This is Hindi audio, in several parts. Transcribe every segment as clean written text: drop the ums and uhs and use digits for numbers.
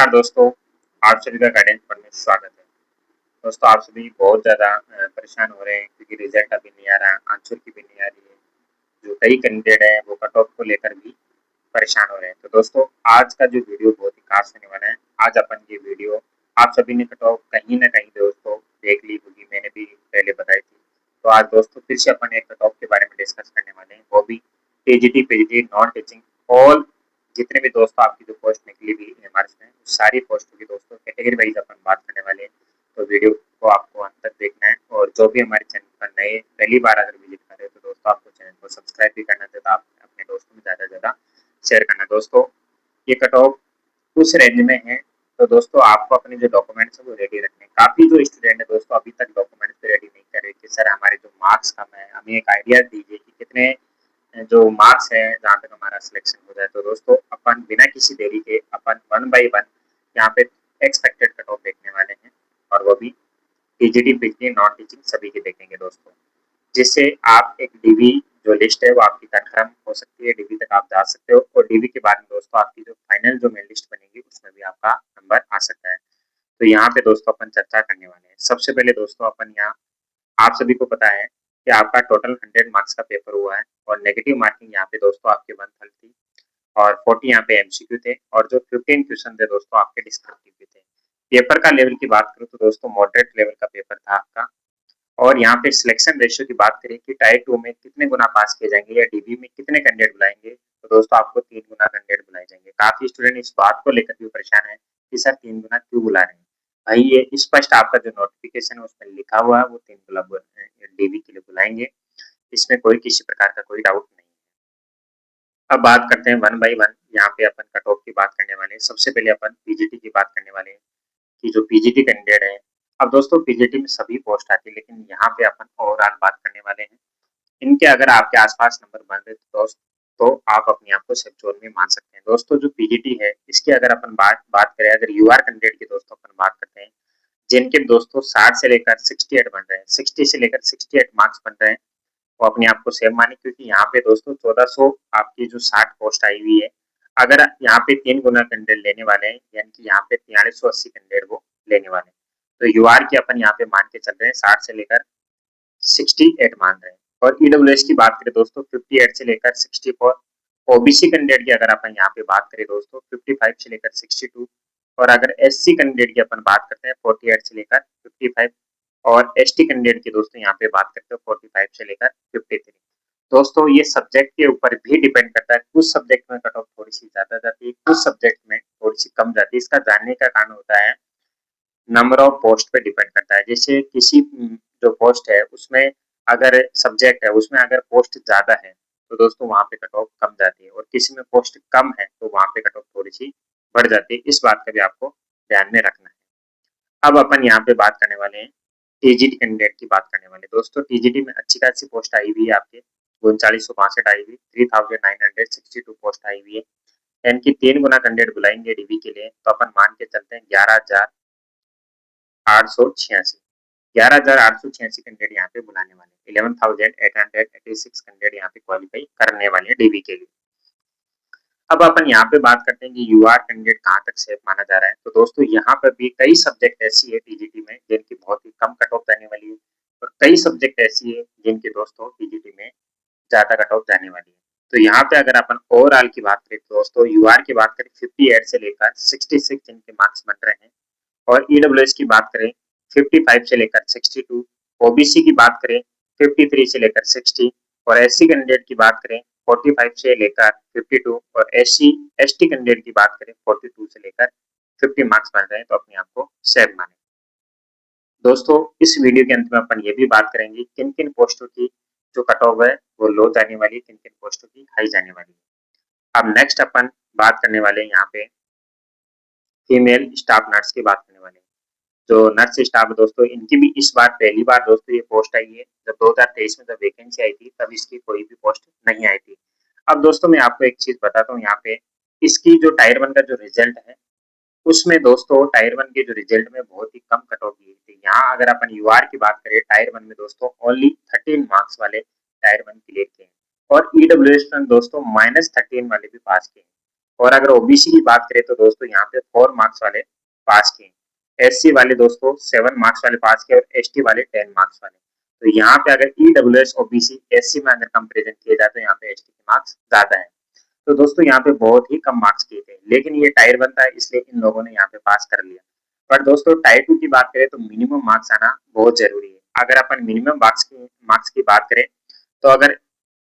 नमस्कार दोस्तों, आप सभी का गाइडेंस पर में स्वागत है। दोस्तों आप सभी बहुत ज़्यादा परेशान हो रहे हैं क्योंकि रिजल्ट अभी नहीं आ रहा, आंसर की भी नहीं आ रही है। जो कई कैंडिडेट हैं वो कट ऑफ को लेकर भी परेशान हो रहे हैं। तो दोस्तों आज का जो वीडियो बहुत ही खास होने वाला है। आज अपन ये वीडियो आप सभी ने कट ऑफ कहीं न कहीं दोस्तों देख ली होगी, मैंने भी पहले बताई थी। तो आज दोस्तों फिर से अपन एक कट ऑफ के बारे में डिस्कस करने वाले हैं, वो भी TGT, PGT, non teaching all जितने भी दोस्तों आपकी जो पोस्ट निकली हुई एमआरएस में उस सारी पोस्टों की दोस्तों कैटेगरी वाइज अपन बात करने वाले हैं। तो वीडियो को आपको अंत तक देखना है और जो भी हमारे चैनल पर नए पहली बार अगर विजिट कर रहे हो तो दोस्तों आपको चैनल को सब्सक्राइब भी करना है, तो आप अपने दोस्तों में ज़्यादा से ज़्यादा शेयर करना। दोस्तों ये कट ऑफ उस रेंज में है, तो दोस्तों आपको अपने जो डॉक्यूमेंट्स है वो रेडी रखने हैं। काफ़ी जो स्टूडेंट है दोस्तों अभी तक डॉक्यूमेंट्स भी रेडी नहीं कर रहे कि सर हमारे जो मार्क्स कम है, हमें एक आइडिया दीजिए कि कितने जो मार्क्स है जहाँ तक हमारा सिलेक्शन हो जाए। तो दोस्तों अपन बिना किसी देरी के अपन वन बाई वन यहाँ पे एक्सपेक्टेड कट ऑफ देखने वाले हैं और वो भी टीजीटी, पीजीटी, नॉन टीचिंग सभी के देखेंगे दोस्तों, जिससे आप एक डीवी जो लिस्ट है वो आपकी कंफर्म हो सकती है, डीवी तक आप जा सकते हो और डीवी के बाद में दोस्तों आपकी जो फाइनल जो मेरिट लिस्ट बनेगी उसमें भी आपका नंबर आ सकता है। तो यहाँ पे दोस्तों अपन चर्चा करने वाले हैं। सबसे पहले दोस्तों अपन यहाँ आप सभी को पता है कि आपका टोटल 100 मार्क्स का पेपर हुआ है और नेगेटिव मार्किंग यहाँ पे दोस्तों आपके 130 थी और 40 यहाँ पे एमसीक्यू थे और जो 15 क्वेश्चन थे दोस्तों आपके डिस्क्रिप्टिव भी थे। पेपर का लेवल की बात करूँ तो दोस्तों मॉडरेट लेवल का पेपर था आपका। और यहाँ पे सिलेक्शन रेशियो की बात करें कि टायर 2 में कितने गुना पास किए जाएंगे या डीबी में कितने कैंडिडेट बुलाएंगे, तो दोस्तों आपको 3 गुना कैंडिडेट बुलाए जाएंगे। काफी स्टूडेंट इस बात को लेकर भी परेशान है कि सर 3 गुना क्यों बुला रहे हैं। भाई ये स्पष्ट आपका जो नोटिफिकेशन है उसमें लिखा हुआ है, वो 3 गुना डीबी के लिए बुलाएंगे, इसमें कोई किसी प्रकार का कोई डाउट नहीं है। अब बात करते हैं वन बाई वन, यहाँ पे अपन कट ऑफ की बात करने वाले हैं। सबसे पहले अपन पीजीटी की बात करने वाले हैं कि जो पीजीटी कैंडिडेट है, अब दोस्तों पीजीटी में सभी पोस्ट आती है लेकिन यहाँ पे अपन ओवरऑल बात करने वाले हैं। इनके अगर आपके आसपास नंबर बन रहे तो दोस्त तो आप अपने आप को सेफ जोन में मान सकते हैं। दोस्तों जो पीजीटी है इसकी अगर अपन बात करें, अगर यूआर कैंडिडेट की दोस्तों अपन बात करते हैं जिनके दोस्तों 60 से लेकर 68 बन रहे हैं, 60 से लेकर 68 मार्क्स बन रहे हैं, वो अपने आप को सेफ माने क्योंकि यहाँ पे दोस्तों 1400 आपकी जो 60 पोस्ट आई हुई है, अगर यहाँ पे 3 गुना कैंडिडेट लेने वाले हैं यानी कि यहाँ पे 4380 कैंडिडेट वो लेने वाले हैं। तो यूआर की अपन यहाँ पे मान के चल रहे हैं 60 से लेकर 68 मान रहे हैं। और ईडब्ल्यूएस की बात करें दोस्तों 58 से लेकर 64, ओबीसी कैंडिडेट की अगर अपन यहाँ पे बात करें दोस्तों 55 से लेकर 62, और अगर एससी कैंडिडेट की अपन बात करते हैं 48 से लेकर 55, और एसटी कैंडिडेट की दोस्तों यहाँ पे बात करते हैं 45 से लेकर 53। दोस्तों ये सब्जेक्ट के ऊपर भी डिपेंड करता है, कुछ सब्जेक्ट में कट ऑफ थोड़ी सी ज्यादा जाती है, कुछ सब्जेक्ट में थोड़ी सी कम जाती है। इसका जानने का कारण होता है नंबर ऑफ पोस्ट पे डिपेंड करता है। जैसे किसी जो पोस्ट है उसमें अगर सब्जेक्ट है उसमें अगर पोस्ट ज्यादा है तो दोस्तों वहाँ पे कट ऑफ कम जाती है, और किसी में पोस्ट कम है तो वहाँ पे कट ऑफ थोड़ी सी बढ़ जाती है। इस बात का भी आपको ध्यान में रखना है। अब अपन यहाँ पे बात करने वाले हैं टीजीटी कैंडिडेट की बात करने वाले। दोस्तों टीजीटी में अच्छी खासी पोस्ट आई हुई है आपके 3962 आई हुई, 3962 पोस्ट आई हुई है, यानी कि 3 गुना कैंडिडेट बुलाएंगे डीबी के लिए। तो अपन मान के चलते हैं 11,886, 11,886 कैंडिडेट यहाँ पे बुलाने वाले हैं। 11,886 कैंडिडेट यहाँ पे क्वालिफाई करने वाले हैं डीबी के लिए। अब अपन यहाँ पे बात करते हैं कि यूआर कैंडिडेट कहाँ तक सेफ माना जा रहा है। तो दोस्तों यहाँ पर भी कई सब्जेक्ट ऐसी है टीजीटी में जिनकी बहुत ही कम कट ऑफ जाने वाली है, और कई सब्जेक्ट ऐसी है जिनके दोस्तों टीजीटी में ज्यादा कट ऑफ जाने वाली है। तो यहाँ पे अगर अपन ओवरऑल की बात करें तो दोस्तों यूआर की बात करें 58 से लेकर 66 जिनके मार्क्स बन रहे हैं, और ईडब्ल्यूएस की बात करें 55 से लेकर 62, ओबीसी की बात करें 53 से लेकर 60, और एससी कैंडिडेट की बात करें 45 से लेकर 52, और एससी एसटी कैंडिडेट की बात करें 42 से लेकर 50 मार्क्स बन रहे हैं। तो अपने आप को सेफ माने। दोस्तों इस वीडियो के अंत में अपन ये भी बात करेंगे किन किन पोस्टों की जो कट ऑफ है वो लो जाने वाली है, किन किन पोस्टों की हाई जाने वाली है। अब नेक्स्ट अपन बात करने वाले हैं यहाँ पे फीमेल स्टाफ नर्स की बात करने वाले हैं। जो नर्स स्टाफ है दोस्तों इनकी भी इस बार पहली बार दोस्तों ये पोस्ट आई है। जब 2023 में जब वैकेंसी आई थी तब इसकी कोई भी पोस्ट नहीं आई थी। अब दोस्तों मैं आपको एक चीज बताता हूँ, यहाँ पे इसकी जो टायर 1 का जो रिजल्ट है उसमें दोस्तों टायर 1 के जो रिजल्ट में बहुत ही कम कट ऑफ गई थी। यहाँ अगर अपन यूआर की बात करें टायर 1 में दोस्तों ओनली 13 मार्क्स वाले टायर 1 क्लियर किए हैं, और ईडब्ल्यूएस में दोस्तों -13 वाले भी पास किए हैं। और अगर ओबीसी की बात करें तो दोस्तों यहाँ पे 4 मार्क्स वाले पास किए, एससी वाले दोस्तों 7 मार्क्स वाले पास किए और एसटी वाले 10 मार्क्स वाले। तो यहाँ पे अगर ईडब्ल्यूएस ओबीसी एससी में अगर कंपेरिजन किया जाए तो यहाँ पे एसटी के मार्क्स ज्यादा है। तो दोस्तों यहाँ पे बहुत ही कम मार्क्स किए थे, लेकिन ये टायर वन था इसलिए इन लोगों ने यहाँ पे पास कर लिया। पर दोस्तों टायर टू की बात करें तो मिनिमम मार्क्स आना बहुत जरूरी है। अगर अपन मिनिमम मार्क्स की बात करें तो अगर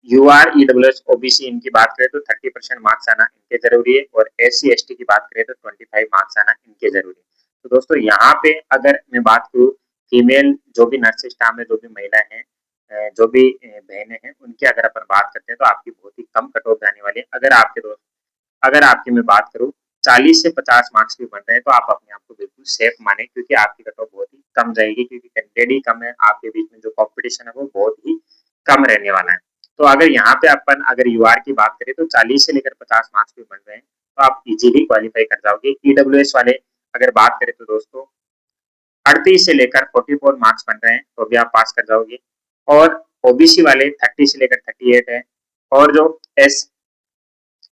यूआर ईडब्ल्यूएस ओबीसी इनकी बात करें तो 30% मार्क्स आना इनके जरूरी है और एससी एसटी की बात करें तो 25 मार्क्स आना इनके जरूरी है। तो दोस्तों यहाँ पे अगर मैं बात करूँ फीमेल जो भी नर्स स्टाफ में जो भी महिला है, जो भी बहनें हैं उनकी अगर अपन बात करते हैं तो आपकी बहुत ही कम कट ऑफ जाने वाली है। अगर आपकी मैं बात करूँ 40 से 50 मार्क्स भी बन रहे हैं तो आप अपने आप को बिल्कुल सेफ माने, क्योंकि आपकी कट ऑफ बहुत ही कम जाएगी, क्योंकि कैंडिडेट ही कम है, आपके बीच में जो कॉम्पिटिशन है वो बहुत ही कम रहने वाला है। तो अगर यहाँ पे अपन अगर यूआर की बात करें तो 40 से लेकर 50 मार्क्स भी बन रहे हैं तो आप इजीली क्वालिफाई कर जाओगे। ईडब्ल्यूएस वाले अगर बात करें तो दोस्तों 38 से लेकर 44 मार्क्स बन रहे हैं तो भी आप पास कर जाओगे। और ओबीसी वाले 30 से लेकर 38 है। और जो एस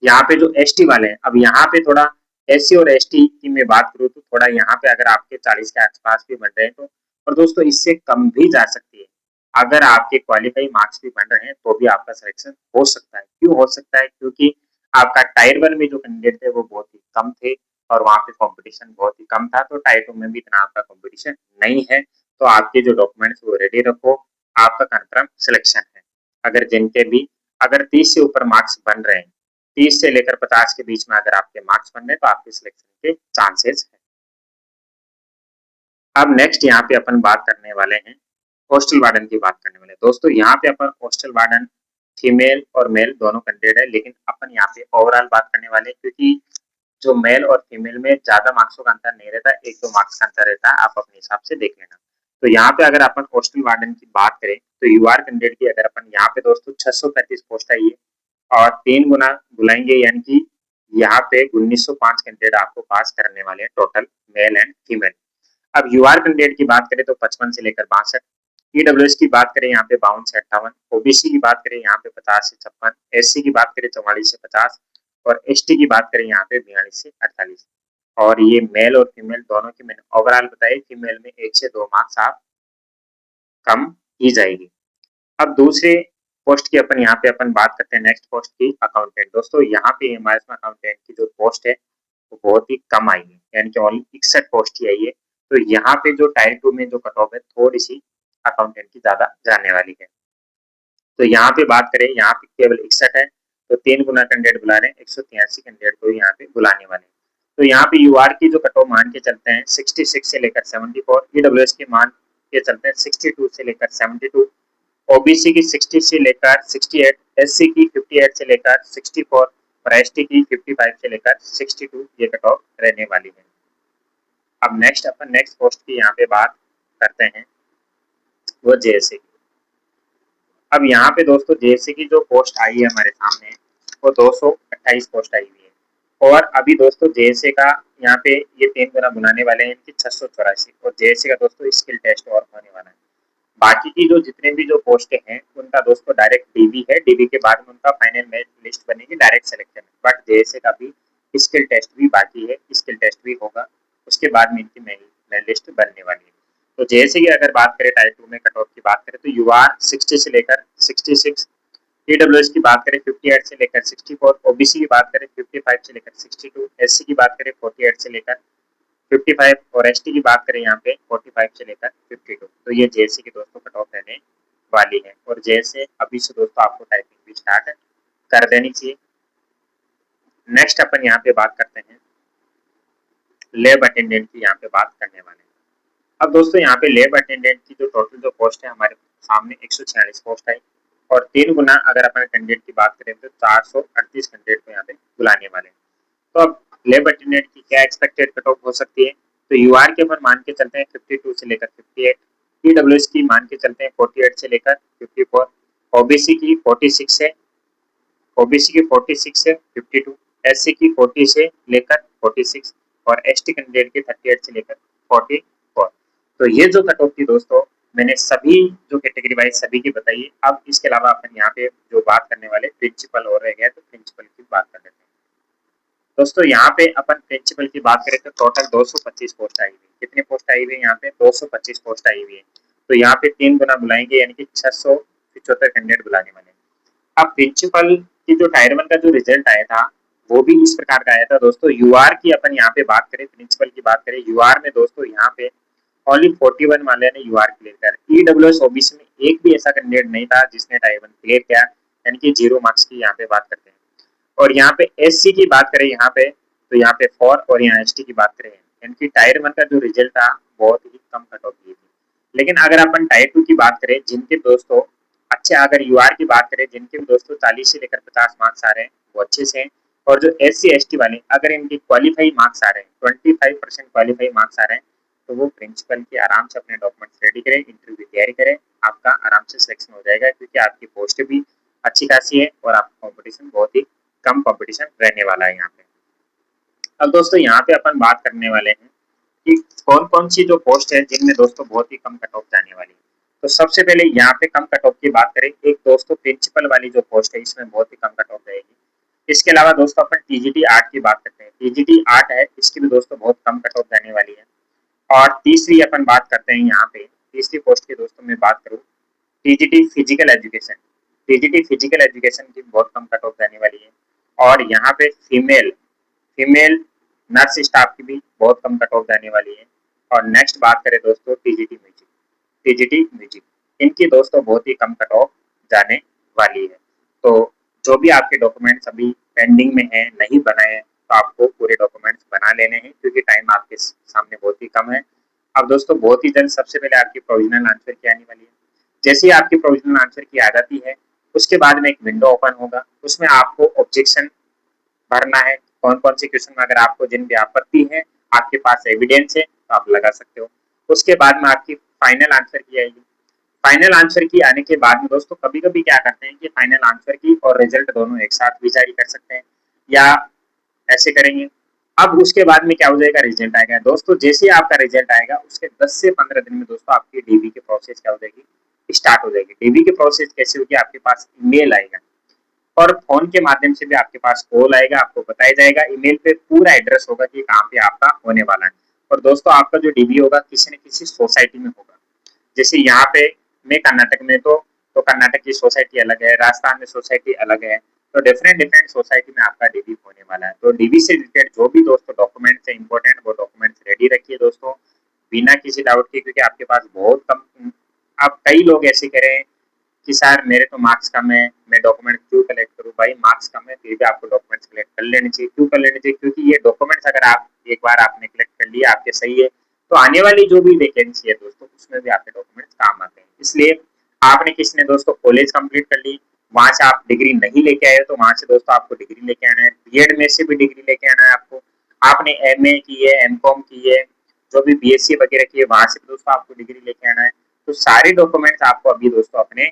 यहाँ पे जो एसटी वाले हैं, अब यहाँ पे थोड़ा एससी और एसटी की मैं बात करूँ तो थोड़ा यहाँ पे अगर आपके 40 के आसपास भी बन रहे हैं तो, और दोस्तों इससे कम भी जा सकती है। अगर आपके क्वालिफाई मार्क्स भी बन रहे हैं तो भी आपका सिलेक्शन हो सकता है। क्यों हो सकता है? क्योंकि आपका टायर वन में जो कैंडिडेट थे वो बहुत ही कम थे और वहाँ पे कंपटीशन बहुत ही कम था, तो टायर टू में भी इतना आपका कंपटीशन नहीं है। तो आपके जो डॉक्यूमेंट्स वो रेडी रखो, आपका कंफर्म सिलेक्शन है। अगर जिनके भी अगर 30 से ऊपर मार्क्स बन रहे हैं, 30 से लेकर 50 के बीच में अगर आपके मार्क्स बन रहे हैं तो आपके सिलेक्शन के चांसेस है। अब नेक्स्ट यहाँ पे अपन बात करने वाले हैं हॉस्टल वार्डन की बात करने वाले हैं। दोस्तों यहाँ पे अपन हॉस्टल वार्डन फीमेल और मेल दोनों कैंडिडेट है, लेकिन अपन यहाँ पे ओवरऑल बात करने वाले हैं, क्योंकि जो मेल और फीमेल में ज्यादा मार्क्सों का अंतर नहीं रहता, 1-2 मार्क्स का अंतर रहता है, आप अपने हिसाब से देख लेना। तो यहाँ पे अगर अपन हॉस्टल वार्डन की बात करें तो यूआर कैंडिडेट की अगर अपन यहाँ पे दोस्तों 635 पोस्ट आई है और 3 गुना बुलाएंगे, यानी कि यहाँ पे 1905 कैंडिडेट आपको पास करने वाले हैं टोटल मेल एंड फीमेल। अब यूआर कैंडिडेट की बात करें तो 55 से लेकर 62, ईडब्ल्यूएस की बात करें यहाँ पे 52 से 58, ओबीसी की बात करें यहाँ पे 50 से 56, एससी की बात करें 44 से 50 और एसटी की बात करें यहाँ पे 42 से 48। और ये मेल और फीमेल दोनों की मैंने ओवरऑल बताई, फीमेल में 1 से 2 मार्क्स आप कम की जाएगी। अब दूसरे पोस्ट की अपन यहाँ पे अपन बात करते हैं नेक्स्ट पोस्ट की, अकाउंटेंट। दोस्तों यहाँ पे हमारे अकाउंटेंट की जो पोस्ट है वो बहुत ही कम आई है, यानी कि ओनली 61 पोस्ट ही आई है। तो यहाँ पे जो टायर टू में जो कट ऑफ है थोड़ी सी अकाउंटेंट की ज्यादा जाने वाली है। तो यहाँ पे बात करें, यहाँ पे केवल 61 है, तो 3 गुना कैंडिडेट बुला रहे हैं, 183 कैंडिडेट को यहाँ पे बुलाने वाले हैं। तो यहाँ पे यूआर की जो कट ऑफ मान के चलते हैं 66 से लेकर 74, ईडब्ल्यूएस की मान के चलते हैं 62 से लेकर 72, ओबीसी की 60 से लेकर 68, एससी की 58 से लेकर 64 और एसटी की 55 से लेकर 62 ये कट ऑफ रहने वाली है। अब नेक्स्ट अपन नेक्स्ट पोस्ट की यहाँ पे बात करते हैं वो जेएससी की। अब यहाँ पे दोस्तों जेएससी की जो पोस्ट आई है हमारे सामने वो 228 पोस्ट आई हुई है। और अभी दोस्तों जेएससी का यहाँ पे ये 3 गुना बुलाने वाले हैं इनकी 684, और जेएससी का दोस्तों स्किल टेस्ट और होने वाला है। बाकी की जो जितने भी जो पोस्टें हैं उनका दोस्तों डायरेक्ट डीबी है, डीबी के बाद में उनका फाइनल मेरिट लिस्ट बनेगी डायरेक्ट सिलेक्शन। बट जेएससी का भी स्किल टेस्ट भी बाकी है, स्किल टेस्ट भी होगा, उसके बाद में इनकी मेरिट लिस्ट बनने वाली है। तो जेएससी की अगर बात करें टाइप 2 में कट ऑफ की बात करें तो यूआर 60 से लेकर 66, ईडब्ल्यूएस की बात करें 58 से लेकर 64, ओबीसी की बात करें 55 से लेकर 62, एससी की बात करें 48 से लेकर 55 और एसटी की बात करें यहाँ पे 45 से लेकर 52। तो ये जेएससी की दोस्तों कट ऑफ रहने वाली है, और जेएससी अभी से दोस्तों आपको टाइपिंग भी स्टार्ट कर देनी चाहिए। नेक्स्ट अपन यहाँ पे बात करते हैं लैब अटेंडेंट की, यहाँ पे बात करने वाले हैं। अब दोस्तों यहाँ पे लैब अटेंडेंट की जो टोटल जो पोस्ट है हमारे सामने 146 पोस्ट आई, और 3 गुना अगर अपन कैंडिडेट की बात करें तो 438 कैंडिडेट को यहाँ पे बुलाने वाले हैं। तो अब लैब अटेंडेंट की क्या एक्सपेक्टेड कट ऑफ हो सकती है? तो यूआर के अपन मान के चलते हैं 52 से लेकर 58, ईडब्ल्यूएस की मान के चलते हैं 48 से लेकर 54, ओबीसी की 46 से ओबीसी की 46 से 52, एससी की 40 से लेकर 46 और एसटी कैंडिडेट की 38 से लेकर 44। तो ये जो कट ऑफ थी दोस्तों मैंने सभी जो कैटेगरी वाइज सभी की बताई है। अब इसके अलावा अपन यहाँ पे जो बात करने वाले प्रिंसिपल और रह गया, तो प्रिंसिपल की बात कर लेते हैं। दोस्तों यहाँ पे अपन प्रिंसिपल की बात करें तो टोटल 225 पोस्ट आई हुई है। कितनी पोस्ट आई हुई है यहाँ पे? 225 पोस्ट आई हुई है। तो यहाँ पे 3 गुना बुलाएंगे, यानी कि 675 कैंडिडेट बुलाने वाले हैं। अब प्रिंसिपल की जो टायर 1 का जो रिजल्ट आया था वो भी इस प्रकार का आया था दोस्तों। यूआर की अपन यहाँ पे बात करें, प्रिंसिपल की बात करें, यूआर में दोस्तों यहाँ पे ओनली 41 वाले ने यूआर क्लियर कर। ईडब्ल्यूएस ओबीसी में एक भी ऐसा कैंडिडेट नहीं था जिसने टायर 1 क्लियर किया, यानी कि 0 मार्क्स की यहाँ पे बात करते हैं। और यहाँ पे एससी की बात करें यहाँ पे, तो यहाँ पे 4, और यहाँ एसटी की बात करें, यानी कि टायर 1 का जो रिजल्ट था बहुत ही कम कट ऑफ की थी। लेकिन अगर अपन टायर 2 की बात करें, जिनके दोस्तों अच्छा, अगर यूआर की बात करें, जिनके दोस्तों 40 से लेकर 50 मार्क्स आ रहे हैं वो अच्छे से हैं। और जो एस सी एस टी वाले, अगर इनके क्वालिफाई मार्क्स आ रहे हैं, 25% क्वालिफाई मार्क्स आ रहे हैं, तो वो प्रिंसिपल की आराम से अपने डॉक्यूमेंट्स रेडी करें, इंटरव्यू की तैयारी करें, आपका आराम से सिलेक्शन हो जाएगा, क्योंकि आपकी पोस्ट भी अच्छी खासी है और आपका कॉम्पिटिशन बहुत ही कम कॉम्पिटिशन रहने वाला है यहाँ पे। अब दोस्तों यहाँ पे अपन बात करने वाले हैं कि कौन कौन सी जो पोस्ट है जिनमें दोस्तों बहुत ही कम कट ऑफ जाने वाली है। तो सबसे पहले यहाँ पे कम कट ऑफ की बात करें, एक दोस्तों प्रिंसिपल वाली जो पोस्ट है इसमें बहुत ही कम कट ऑफ जाएगी। इसके अलावा दोस्तों अपन टीजीटी 8 की बात करते हैं, टीजीटी 8 है, इसकी भी दोस्तों बहुत कम कट ऑफ जाने वाली है। और तीसरी अपन बात करते हैं यहाँ पे, तीसरी पोस्ट की दोस्तों मैं बात करूँ, TGT physical education, TGT physical education की बहुत कम कट ऑफ जाने वाली है। और यहाँ पे फीमेल फीमेल नर्स स्टाफ की भी बहुत कम कट ऑफ जाने वाली है। और नेक्स्ट बात करें दोस्तों टीजीटी म्यूजिक, टीजीटी म्यूजिक, इनकी दोस्तों बहुत ही कम कट ऑफ जाने वाली है। तो जो भी आपके डॉक्यूमेंट्स अभी पेंडिंग में हैं, नहीं बनाए हैं, तो आपको पूरे डॉक्यूमेंट्स बना लेने हैं, क्योंकि टाइम आपके सामने बहुत ही कम है। अब दोस्तों बहुत ही जल्द सबसे पहले आपकी प्रोविजनल आंसर की आने वाली है। जैसे ही आपकी प्रोविजनल आंसर की आ जाती है, उसके बाद में एक विंडो ओपन होगा, उसमें आपको ऑब्जेक्शन भरना है। कौन कौन से क्वेश्चन में अगर आपको जिन भी आपत्ति है, आपके पास एविडेंस है, तो आप लगा सकते हो। उसके बाद में आपकी फाइनल आंसर की आएगी। फाइनल आंसर की आने के बाद में दोस्तों कभी कभी क्या करते हैं कि फाइनल आंसर की और रिजल्ट दोनों एक साथ भी जारी कर सकते हैं, या ऐसे करेंगे। अब उसके बाद में क्या हो जाएगा, रिजल्ट आएगा दोस्तों। जैसे ही आपका रिजल्ट आएगा उसके 10 से 15 दिन में दोस्तों आपकी डीबी की प्रोसेस क्या हो जाएगी, स्टार्ट हो जाएगी। डीबी की प्रोसेस कैसे होगी, आपके पास ईमेल आएगा और फोन के माध्यम से भी आपके पास कॉल आएगा, आपको बताया जाएगा, ईमेल पे पूरा एड्रेस होगा कि कहाँ पे आपका होने वाला है। और दोस्तों आपका जो डीबी होगा किसी न किसी सोसाइटी में होगा। जैसे यहाँ पे मैं कर्नाटक में, तो कर्नाटक की सोसाइटी अलग है, राजस्थान में सोसाइटी अलग है, तो डिफरेंट डिफरेंट सोसाइटी में आपका डीबी होने वाला है। तो डीबी से रिलेटेड जो भी दोस्तों डॉक्यूमेंट्स है इंपॉर्टेंट, वो डॉक्यूमेंट्स रेडी रखिए दोस्तों, बिना किसी डाउट के, क्योंकि आपके पास बहुत कम, आप कई लोग ऐसे करें कि सर मेरे तो मार्क्स कम है, मैं डॉक्यूमेंट क्यों कलेक्ट करूं। भाई मार्क्स कम है फिर भी आपको डॉक्यूमेंट्स कलेक्ट कर लेने चाहिए। क्यों कर लेने चाहिए? क्योंकि ये डॉक्यूमेंट्स अगर आप एक बार आपने कलेक्ट कर लिया, आपके सही है, तो आने वाली जो भी वैकेंसी है दोस्तों उसमें भी आपके डॉक्यूमेंट्स काम आते हैं। इसलिए आपने किसी ने दोस्तों कॉलेज कंप्लीट कर ली, वहां से आप डिग्री नहीं लेके आए, तो वहां से दोस्तों आपको डिग्री लेके आना है। बीएड में से भी डिग्री लेके आना है आपको। आपने एमए की है, एमकॉम की है, जो भी बीएससी वगैरह की है, वहां से दोस्तों आपको डिग्री लेके आना है। तो सारे डॉक्यूमेंट्स आपको अभी दोस्तों अपने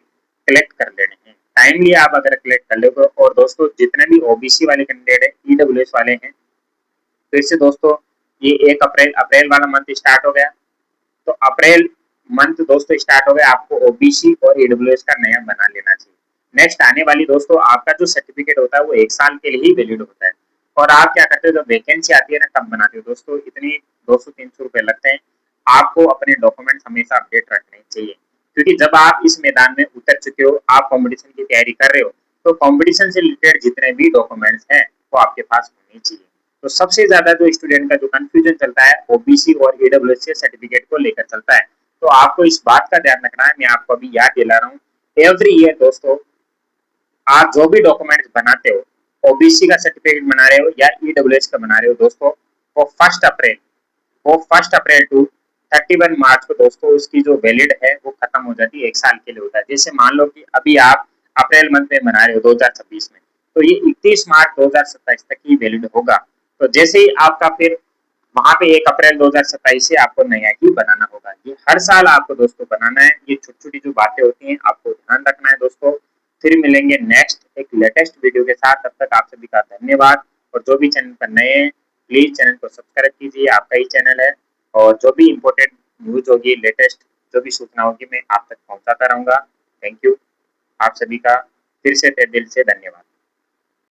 कलेक्ट कर लेने हैं। टाइमली आप अगर कलेक्ट कर लोगे, और दोस्तों जितने भी ओबीसी वाले कैंडिडेट है, ईडब्ल्यूएस वाले हैं, तो इससे दोस्तों ये 1 अप्रैल, अप्रैल वाला मंथ स्टार्ट हो गया, तो अप्रैल मंथ दोस्तों स्टार्ट हो गया, आपको ओबीसी और ईडब्ल्यूएस का नया बना लेना चाहिए। नेक्स्ट आने वाली दोस्तों आपका जो सर्टिफिकेट होता है वो 1 साल के लिए ही वैलिड होता है। और आप क्या करते हो, जब वैकेंसी आती है ना तब बनाते हो दोस्तों, इतनी 200-300 रुपए लगते हैं। आपको अपने डॉक्यूमेंट्स हमेशा अपडेट रखने चाहिए, क्योंकि जब आप इस मैदान में उतर चुके हो, आप कंपटीशन की तैयारी कर रहे हो, तो कंपटीशन से रिलेटेड जितने भी डॉक्यूमेंट्स हैं वो आपके पास होने चाहिए। तो सबसे ज्यादा जो स्टूडेंट का जो कंफ्यूजन चलता है ओबीसी और ईडब्ल्यूएस के सर्टिफिकेट को लेकर चलता है। तो आपको इस बात का ध्यान रखना है, मैं आपको अभी याद दिला रहा हूँ। एवरी ईयर दोस्तों आप जो भी डॉक्यूमेंट्स बनाते हो, ओबीसी का सर्टिफिकेट बना रहे हो या ईडब्ल्यूएस का बना रहे हो दोस्तों, वो फर्स्ट अप्रैल टू 31 मार्च को दोस्तों उसकी जो वैलिड है वो खत्म हो जाती है, 1 साल के लिए होता है। जैसे मान लो कि अभी आप अप्रैल मंथ में बना रहे हो 2026 में, तो ये 31 मार्च 2027 तक ही वैलिड होगा। तो जैसे ही आपका फिर वहां पे 1 अप्रैल 2027 से आपको नया ही बनाना होगा। ये हर साल आपको दोस्तों बनाना है। ये छोटी छोटी जो बातें होती हैं आपको ध्यान रखना है दोस्तों। फिर मिलेंगे नेक्स्ट एक लेटेस्ट वीडियो के साथ, तब तक आप सभी का धन्यवाद। और जो भी चैनल पर नए हैं प्लीज चैनल को सब्सक्राइब कीजिए, आपका ही चैनल है। और जो भी इम्पोर्टेंट न्यूज होगी, लेटेस्ट जो भी सूचना होगी, मैं आप तक पहुंचाता रहूंगा। थैंक यू आप सभी का फिर से दिल से धन्यवाद।